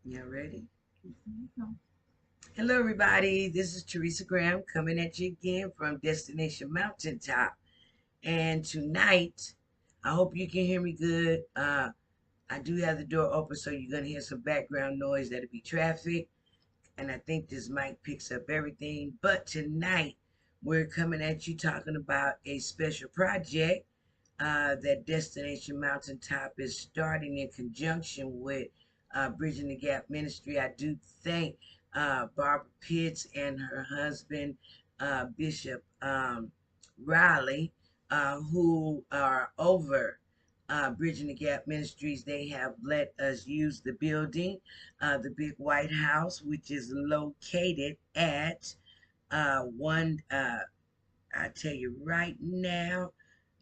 You ready? Hello, everybody. This is Teresa Graham coming at you again from Destination Mountaintop. And tonight, I hope you can hear me good. I do have the door open, so you're going to hear some background noise. That'll be traffic. And I think this mic picks up everything. But tonight, we're coming at you talking about a special project that Destination Mountaintop is starting in conjunction with Bridging the Gap Ministry. I do thank Barbara Pitts and her husband, Bishop Riley, who are over Bridging the Gap Ministries. They have let us use the building, the Big White House, which is located at I tell you right now,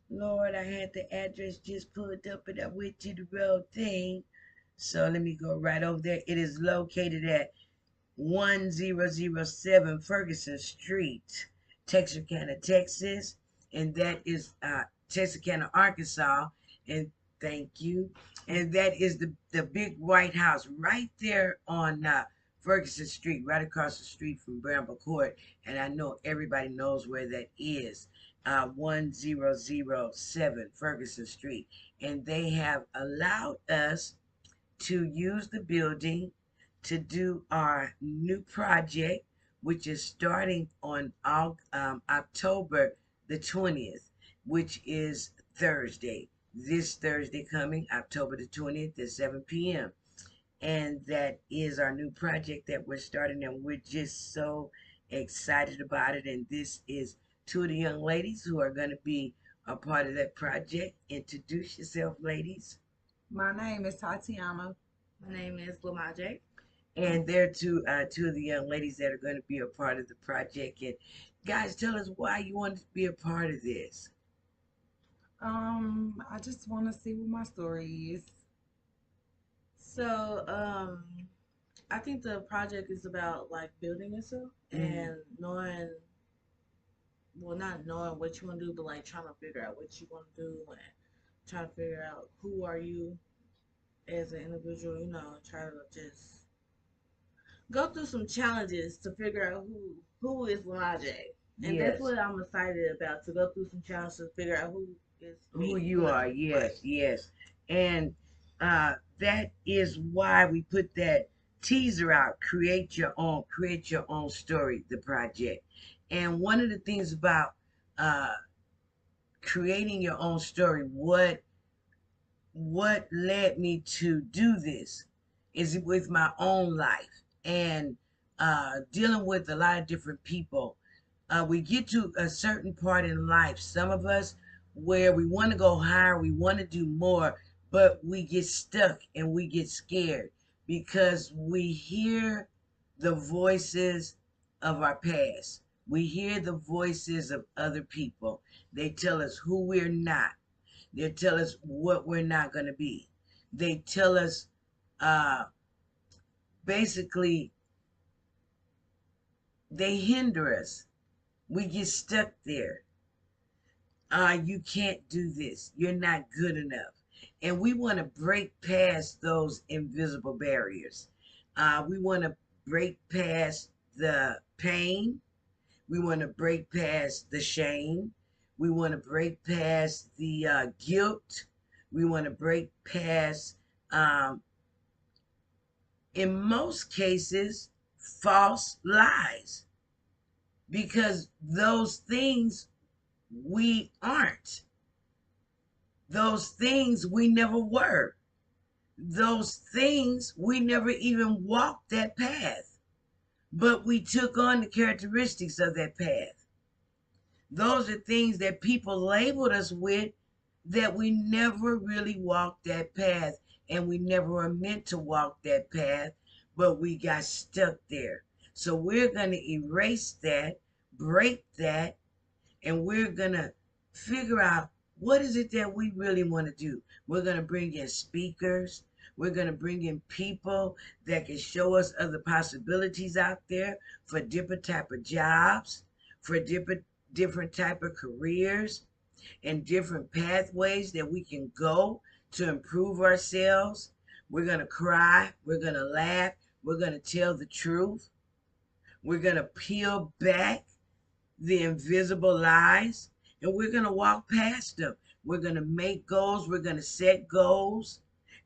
Lord, I had the address just pulled up and I went to the wrong thing. So let me go right over there. It is located at 1007 Ferguson Street, Texarkana, Texas. And that is Texarkana, Arkansas. And thank you. And that is the big White House right there on Ferguson Street, right across the street from Bramble Court. And I know everybody knows where that is. 1007 Ferguson Street. And they have allowed us to use the building to do our new project, which is starting on October the 20th, which is Thursday. This Thursday coming, October the 20th at 7 p.m. And that is our new project that we're starting, and we're just so excited about it. And this is two of the young ladies who are going to be a part of that project. Introduce yourself, ladies. My name is Tatiana. My name is Lamaje. And they're two of the young ladies that are going to be a part of the project. And guys, tell us why you wanted to be a part of this. I just want to see what my story is. So, I think the project is about like building yourself and knowing, well, not knowing what you want to do, but like trying to figure out what you want to do and trying to figure out who are you as an individual. Try to just go through some challenges to figure out who is Lamaje. And that's Yes. what I'm excited about, to go through some challenges to figure out who is Who me. you are. Yes, yes. And that is why we put that teaser out. Create your own story, the project. And one of the things about uh, creating your own story, what led me to do this is with my own life and dealing with a lot of different people. We get to a certain part in life, some of us, where we want to go higher, we want to do more, but we get stuck and we get scared because we hear the voices of our past. We hear the voices of other people. They tell us who we're not. They tell us what we're not going to be. They tell us uh, basically, they hinder us. We get stuck there. You can't do this. You're not good enough. And we want to break past those invisible barriers. We want to break past the pain. We want to break past the shame. We want to break past the guilt. We want to break past, um, in most cases, false lies because those things we aren't. Those things we never were. Those things we never even walked that path, but we took on the characteristics of that path. Those are things that people labeled us with that we never really walked that path and we never were meant to walk that path, but we got stuck there. So we're going to erase that, break that, and we're going to figure out what is it that we really want to do. We're going to bring in speakers. We're going to bring in people that can show us other possibilities out there for different type of jobs, for different type of careers and different pathways that we can go to improve ourselves. We're going to cry. We're going to laugh. We're going to tell the truth. We're going to peel back the invisible lies, and we're going to walk past them. We're going to make goals. We're going to set goals,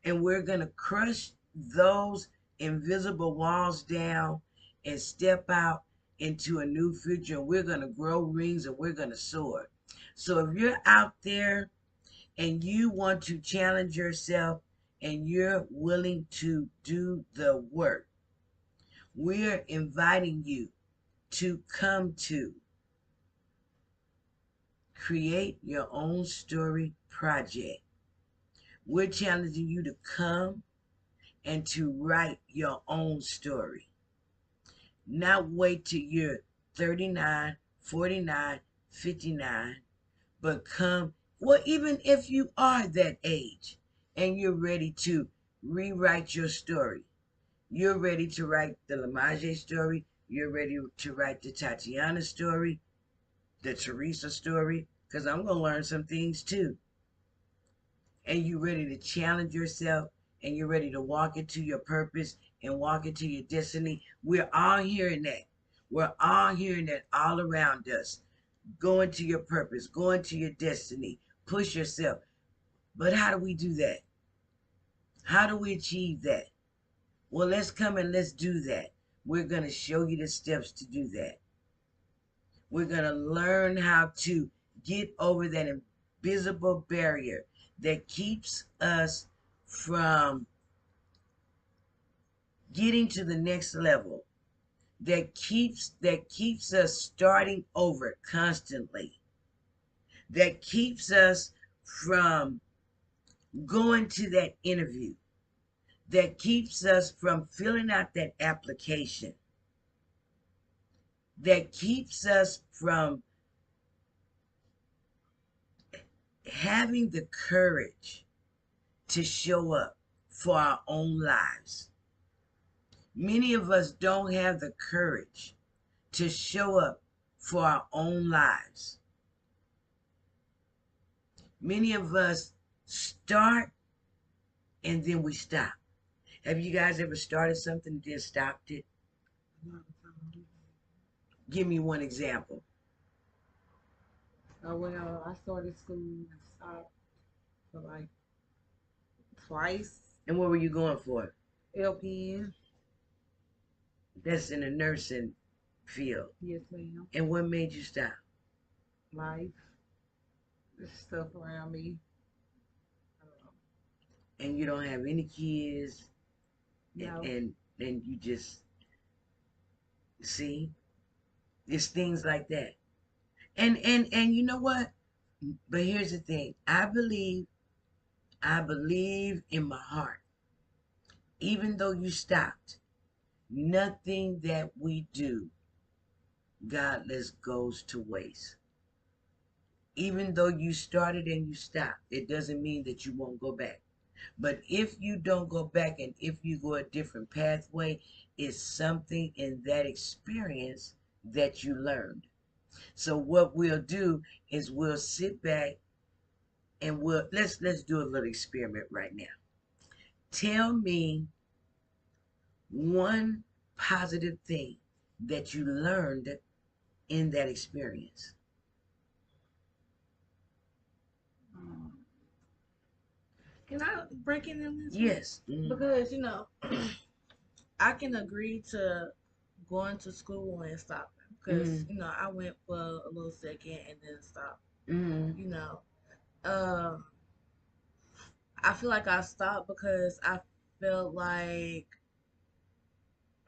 and we're going to crush those invisible walls down and step out into a new future. We're going to grow rings and we're going to soar. So if you're out there and you want to challenge yourself and you're willing to do the work, we're inviting you to come to Create Your Own Story Project. We're challenging you to come and to write your own story. Not wait till you're 39, 49, 59, but come, well, even if you are that age and you're ready to rewrite your story, you're ready to write the Lamaje story, you're ready to write the Tatiana story, the Teresa story, because I'm going to learn some things too. And you're ready to challenge yourself and you're ready to walk into your purpose and walk into your destiny. We're all hearing that. We're all hearing that all around us. Go into your purpose, go into your destiny, push yourself. But how do we do that? How do we achieve that? Well, let's come and let's do that. We're going to show you the steps to do that. We're going to learn how to get over that invisible barrier that keeps us from getting to the next level, that keeps us starting over constantly, that keeps us from going to that interview, that keeps us from filling out that application, that keeps us from having the courage to show up for our own lives. Many of us don't have the courage to show up for our own lives. Many of us start and then we stop. Have you guys ever started something and then stopped it? Give me one example. Well, I started school and stopped for like twice. And what were you going for? LPN. That's in the nursing field. Yes, ma'am. And what made you stop? Life. There's stuff around me. And you don't have any kids. No. And you just see, it's things like that. And you know what? But here's the thing. I believe in my heart, even though you stopped, nothing that we do, godless, goes to waste. Even though you started and you stopped, it doesn't mean that you won't go back. But if you don't go back and if you go a different pathway, it's something in that experience that you learned. So what we'll do is we'll sit back and let's do a little experiment right now. Tell me one positive thing that you learned in that experience. Can I break in on this? Yes. Because, I can agree to going to school and stopping. Because, I went for a little second and then stopped. I feel like I stopped because I felt like,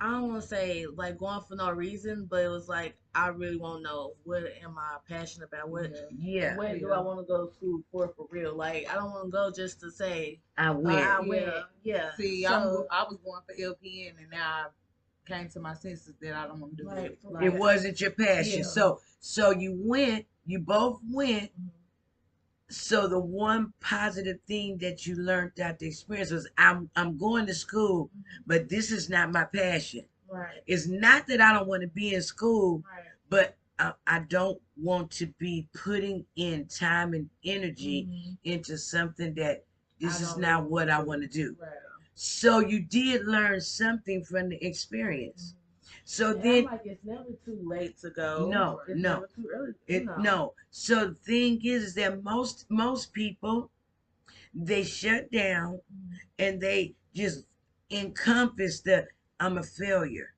I don't want to say like going for no reason, but it was like I really want to know what am I passionate about? What do I want to go to school for real? Like I don't want to go just to say I win. I win. Yeah. See, I was going for LPN, and now I came to my senses that I don't want to do it. It wasn't your passion. Yeah. So you went. You both went. So the one positive thing that you learned out the experience was I'm going to school, but this is not my passion. Right. It's not that I don't want to be in school, Right. but I don't want to be putting in time and energy into something that this is not what I want to do. Right. So you did learn something from the experience. So And I'm then, like, it's never too late to go. no, It's no, never too early. no. So the thing is that most people, they shut down and they just encompass the I'm a failure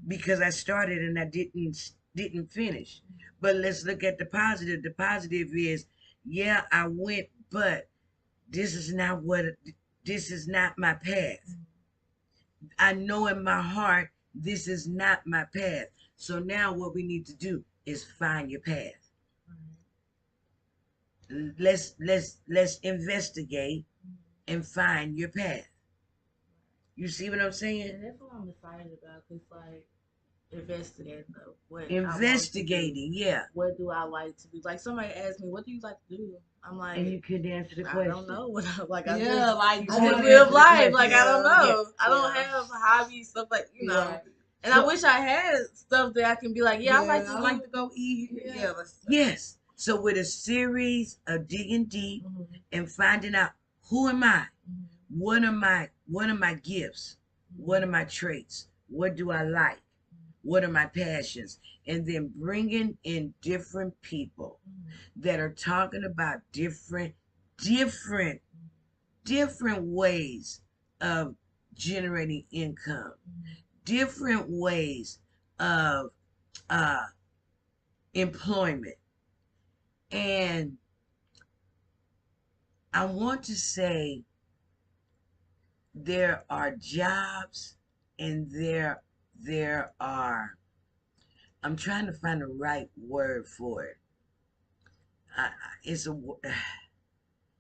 because I started and I didn't finish. But let's look at the positive. The positive is, yeah, I went, but this is not what this is not my path. I know in my heart this is not my path. So now what we need to do is find your path. Let's investigate and find your path. You see what I'm saying? And that's what I'm excited about. Cause like investigating what I want to do. Investigating, yeah. What do I like to do? Like somebody asked me, "What do you like to do?" I'm like, And you couldn't answer the I question. don't know what I like. Yeah, I you just wanna live answer the life. Like question. I don't know. Yeah, I don't yeah. have hobbies, stuff like you know. Right. And I wish I had stuff that I can be like, yeah, I like to do. go eat. Yeah. Yeah. Yes. So with a series of digging deep Mhm, and finding out who am I? mhm, What are my gifts? What are my traits? What do I like? What are my passions? And then bringing in different people mhm, that are talking about different ways of generating income, mhm, different ways of uh, employment. And I want to say there are jobs and there are, I'm trying to find the right word for it. It's a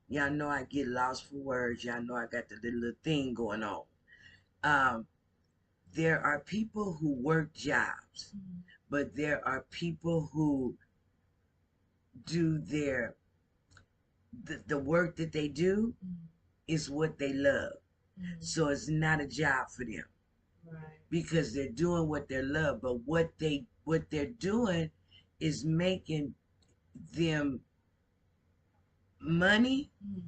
y'all know I get lost for words. Y'all know I got the little thing going on. Um, there are people who work jobs, mhm, but there are people who do the work that they do mhm, is what they love. mhm. So it's not a job for them Right. because they're doing what they love. But what they're doing is making them money, Mhm,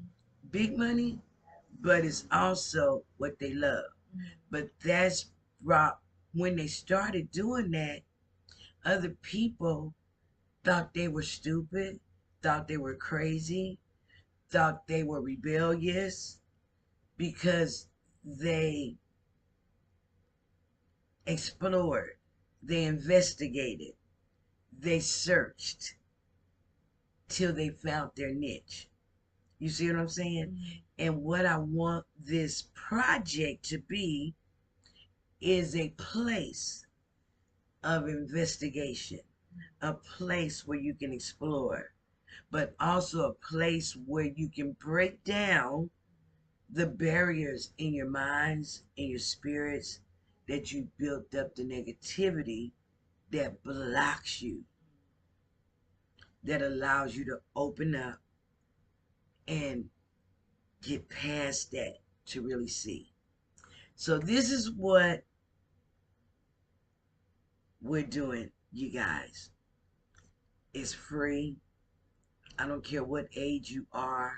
big money, but it's also what they love. mhm, But that's brought when they started doing that, other people thought they were stupid, thought they were crazy, thought they were rebellious because they explored, they investigated, they searched till they found their niche. You see what I'm saying? mhm, And what I want this project to be is a place of investigation, a place where you can explore, but also a place where you can break down the barriers in your minds, in your spirits that you built up the negativity that blocks you, that allows you to open up and get past that to really see. So this is what we're doing, you guys. It's free. I don't care what age you are,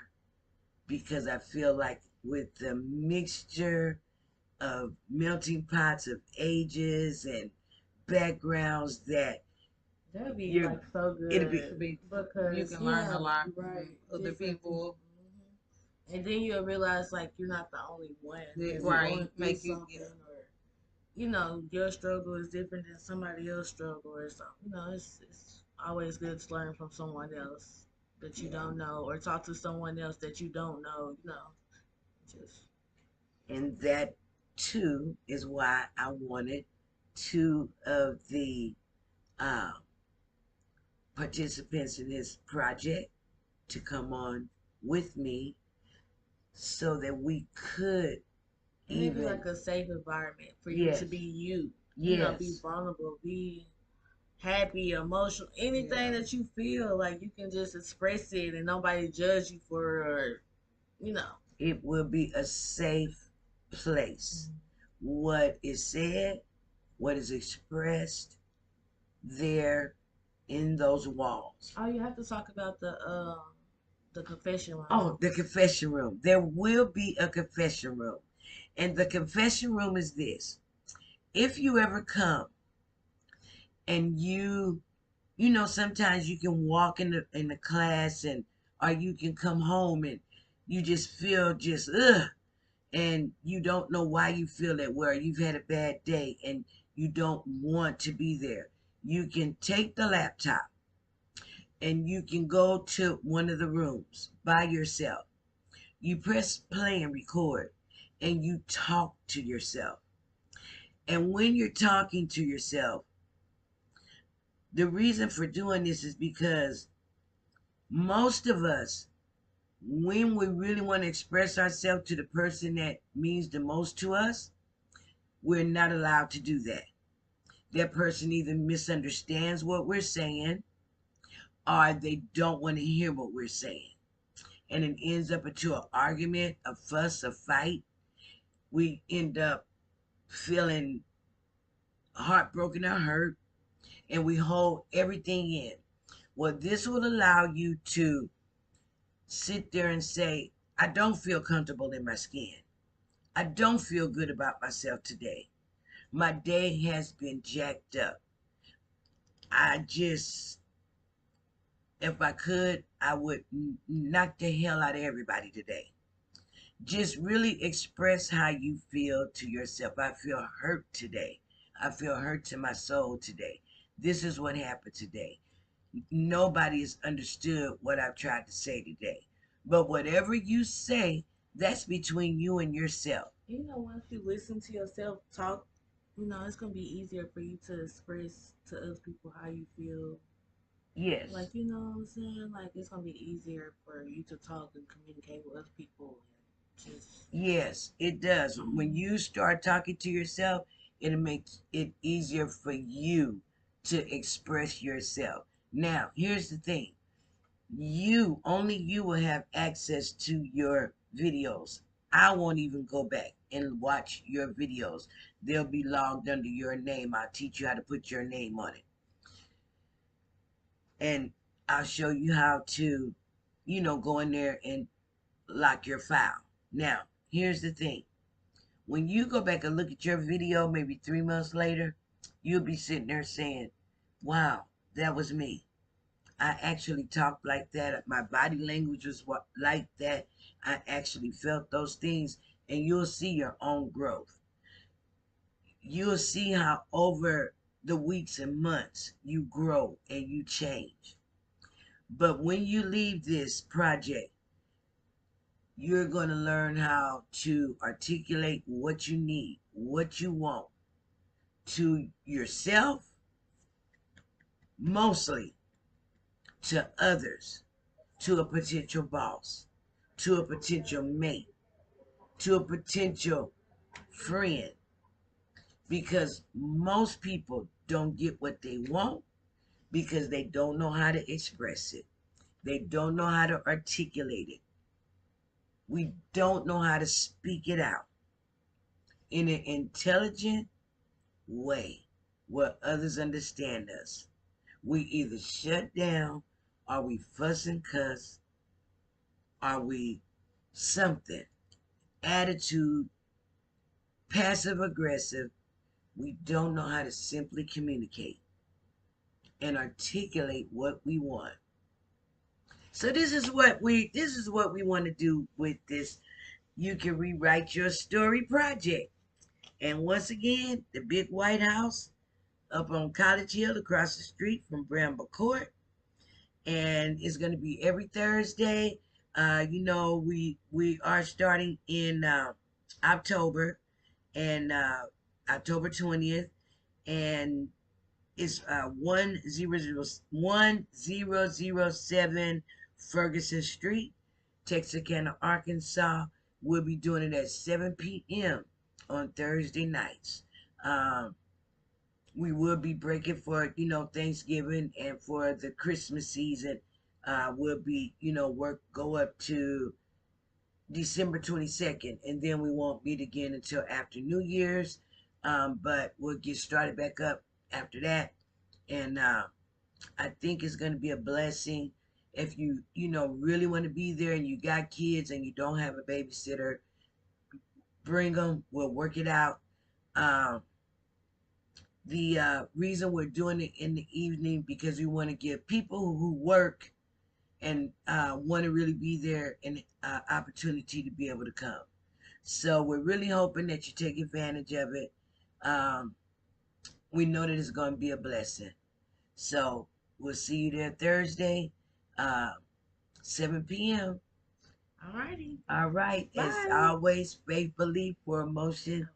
because I feel like with the mixture of melting pots of ages and backgrounds that That'd be you're like so good. it'll be To be, Because you can learn a lot from right, other different people. Mhm. And then you'll realize like you're not the only one that's Right. going through Make you. something, or your struggle is different than somebody else's struggle or something. It's always good to learn from someone else that you don't know, or talk to someone else that you don't know. Just and that too is why I wanted two of the uh, participants in this project to come on with me so that we could maybe even, like a safe environment for you yes, to be you. Be yes, vulnerable, be happy, emotional, anything Yeah. that you feel like you can just express it and nobody judge you for it, or you know. it will be a safe place. What is said, what is expressed there in those walls. Oh, you have to talk about the confession room. Oh, the confession room. There will be a confession room. And the confession room is this. If you ever come and you know, sometimes you can walk in the class and or you can come home and you just feel just ugh, and you don't know why you feel that way, or you've had a bad day and you don't want to be there. You can take the laptop and you can go to one of the rooms by yourself. You press play and record and you talk to yourself. And when you're talking to yourself, the reason for doing this is because most of us, when we really want to express ourselves to the person that means the most to us, we're not allowed to do that. That person either misunderstands what we're saying or they don't want to hear what we're saying. And it ends up into an argument, a fuss, a fight. We end up feeling heartbroken or hurt, and we hold everything in. Well, this will allow you to sit there and say, I don't feel comfortable in my skin. I don't feel good about myself today. My day has been jacked up. I just, if I could, I would knock the hell out of everybody today. Just really express how you feel to yourself. I feel hurt today. I feel hurt to my soul today. This is what happened today. Nobody has understood what I've tried to say today. But whatever you say, that's between you and yourself. You know, once you listen to yourself talk, you know, it's gonna be easier for you to express to other people how you feel. Yes. Like, you know what I'm saying? Like, it's gonna be easier for you to talk and communicate with other people and just. Yes, it does. When you start talking to yourself, it'll make it easier for you to express yourself. Now, here's the thing. Only you will have access to your videos. I won't even go back and watch your videos. They'll be logged under your name. I'll teach you how to put your name on it. And I'll show you how to, go in there and lock your file. Now, here's the thing. When you go back and look at your video, maybe 3 months later, you'll be sitting there saying, wow, that was me. I actually talked like that. My body language was like that. I actually felt those things, and you'll see your own growth. You'll see how over the weeks and months you grow and you change. But when you leave this project, you're going to learn how to articulate what you need, what you want to yourself, mostly to others, to a potential boss, to a potential mate, to a potential friend. Because most people don't get what they want because they don't know how to express it. They don't know how to articulate it. We don't know how to speak it out in an intelligent way where others understand us. We either shut down, or we fuss and cuss, or we something. Attitude, passive aggressive. We don't know how to simply communicate and articulate what we want. So this is what we want to do with this. You can rewrite your story project. And once again, the big White House up on College Hill across the street from Bramble Court. And it's going to be every Thursday. We are starting in October, and October 20th, and it's 1007 Ferguson Street, Texarkana, Arkansas. We'll be doing it at 7 p.m. on Thursday nights. We will be breaking for Thanksgiving and for the Christmas season. We'll be go up to December 22nd, and then we won't meet again until after New Year's. But we'll get started back up after that, and I think it's going to be a blessing. If you really want to be there and you got kids and you don't have a babysitter, bring them. We'll work it out. Um, the reason we're doing it in the evening because we want to give people who work and want to really be there an opportunity to be able to come. So we're really hoping that you take advantage of it. Um, we know that it's going to be a blessing. So we'll see you there Thursday, uh, 7 p.m. Alrighty. All right. As Bye. always, faith, belief, for emotion.